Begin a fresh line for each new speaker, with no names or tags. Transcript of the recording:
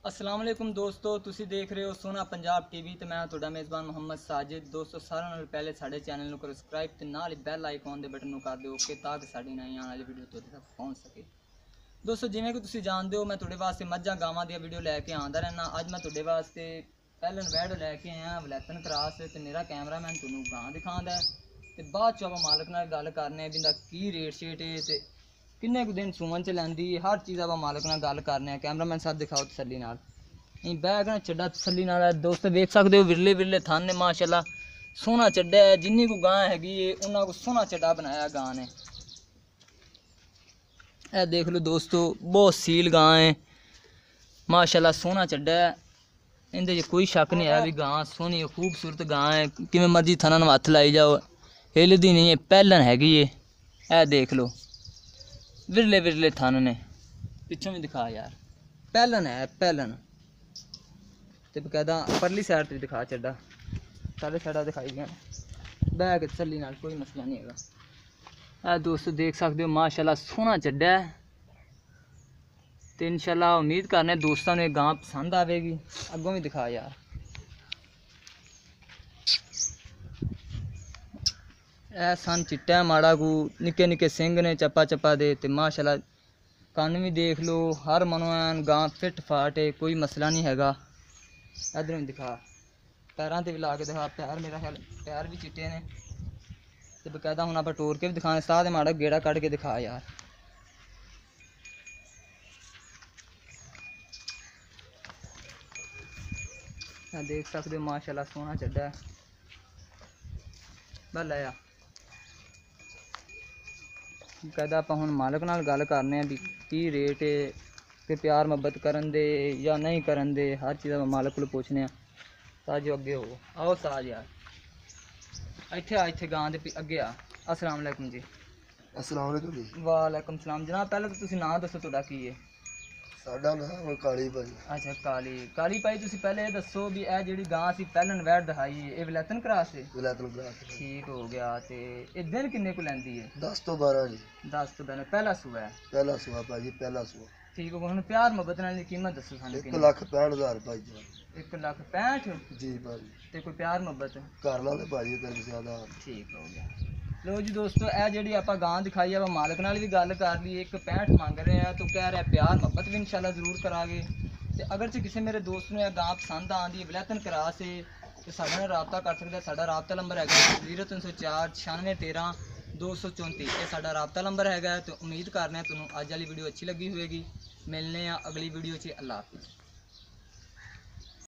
अस्सलाम वालेकुम दोस्तों, तुसी देख रहे हो सोना पंजाब टीवी ते मैं तुहाडा मेज़बान मोहम्मद साजिद। दोस्तों सारे नाल पहले साडे चैनल नूं करो सब्सक्राइब ते नाल ही बैल आइकॉन दे बटन नूं कर दिओ ओके ताकि साडी नई आने वाली वीडियो तुहाडे तक पहुंच सके। दोस्तों जिवें कि तुसी जानदे हो मैं तुहाडे वास्ते मज्जां गावां दी वीडियो लैके आंदा रहना। अज मैं तुहाडे वास्ते पैलन वैड लैके आया वलैतन क्रॉस ते मेरा कैमरामैन तुहानूं गां दिखांदा है ते बाद च आपां मालक नाल गल करने बिंदा की रेट शेट है ते किन्ने कुछ दिन सुमन च लैंदी हर चीज़ आप मालक नाल गल करने। कैमरामैन साहब दिखाओ तसल्ली नाल बैग ना चड्डा तसल्ली नाल। दोस्त देख सकते हो विरले विरले थन ने माशाल्लाह सोहना चड्डा है। जिन्नी को गां हैगी उन्ना को सोहना चड्डा बनाया गां ने। ए देख लो दोस्तों बहुत सील गां है माशाल्लाह सोहना चड्डा है। इंदे च कोई शक नहीं है भी गां सोहनी खूबसूरत गां है। किवें मर्जी थना नूं हत्थ लाई जाओ हिलदी नहीं है। पैलन हैगी ए देख लो विरले विरले थन ने। पिछों भी दिखा यार पैलन है पैलन ते बकायदा परली साइड ते दिखा चड्डा सारे साइडा दिखाई गया बैग तसल्ली नाल कोई मसला नहीं है। दोस्तों देख सकते हो माशाल्लाह सोहना चड्डा है तो इंशाल्लाह उम्मीद करने दोस्तों ने गां पसंद आवेगी। अगों भी दिखा यार ए सन चिट्टा माड़ा को निके निके सिंह ने चप्पा चप्पा दे ते माशाल्लाह कन्न भी देख लो हर मनो ऐन गां फिट फाट है कोई मसला नहीं हैगा। इधर भी दिखा पैरों से भी ला के दिखा पैर मेरा ख्याल पैर भी चिट्टे ने तो बकायदा हूँ आप टोर के भी दिखाने साथ माड़ा गेड़ा कट के दिखा यार। देख सकते हो माशाल्लाह सोहना चड्डा बल आया। कहता आप हम मालक नाल गल करने भी की रेट है कि प्यार मुहब्बत करन दे या नहीं करन दे हर चीज़ मालक को पूछने। साजो अगे हो आओ साज यार इत्थे आ इत्थे गां दे अगे आ। अस्सलाम वालेकुम जी।
अस्सलाम वालेकुम जी।
वालेकुम सलाम जनाब। पहले तो तुसी नाम दसो तुहाडा की है?
साडा नाम काली भाई।
अच्छा काली काली भाई तुसी पहले ये दसो भी ए जेहड़ी गां सी पैलन वैड दिखाई है ये वलैतन क्रॉस है?
विलायतन क्लास
ठीक हो गया ते ये दिन किन्ने को लैंदी है?
10 तो 12 जी।
10 तो दिन पहला सुबह है।
पहला सुबह भाजी पहला सुबह
ठीक हो हुण प्यार मुहब्बत नाल दी कीमत दसो सानू
1,65,000 भाजी।
1,65,000
जी भाजी
ते कोई प्यार मुहब्बत?
घर वाले भाजी कर ज्यादा।
ठीक हो गया। लो जी दोस्तों ए जी आप गां दिखाई है मालक नाल भी गल कर ली 1,65 मंग रहे हैं तो कह रहा है प्यार मुहब्बत भी इंशाल्लाह जरूर करांगे। तो अगर से किसी मेरे दोस्त ने गां पसंद आती है वलैतन क्रॉस है तो साढ़े नाल राबता कर सकता है। साडा राबता नंबर है 0304 9613 234 ये साडा राबता नंबर है। तो उम्मीद करने तुहानूं अज वाली वीडियो अच्छी लगी होएगी। मिलने अगली वीडियो च। अल्लाह हाफिज़।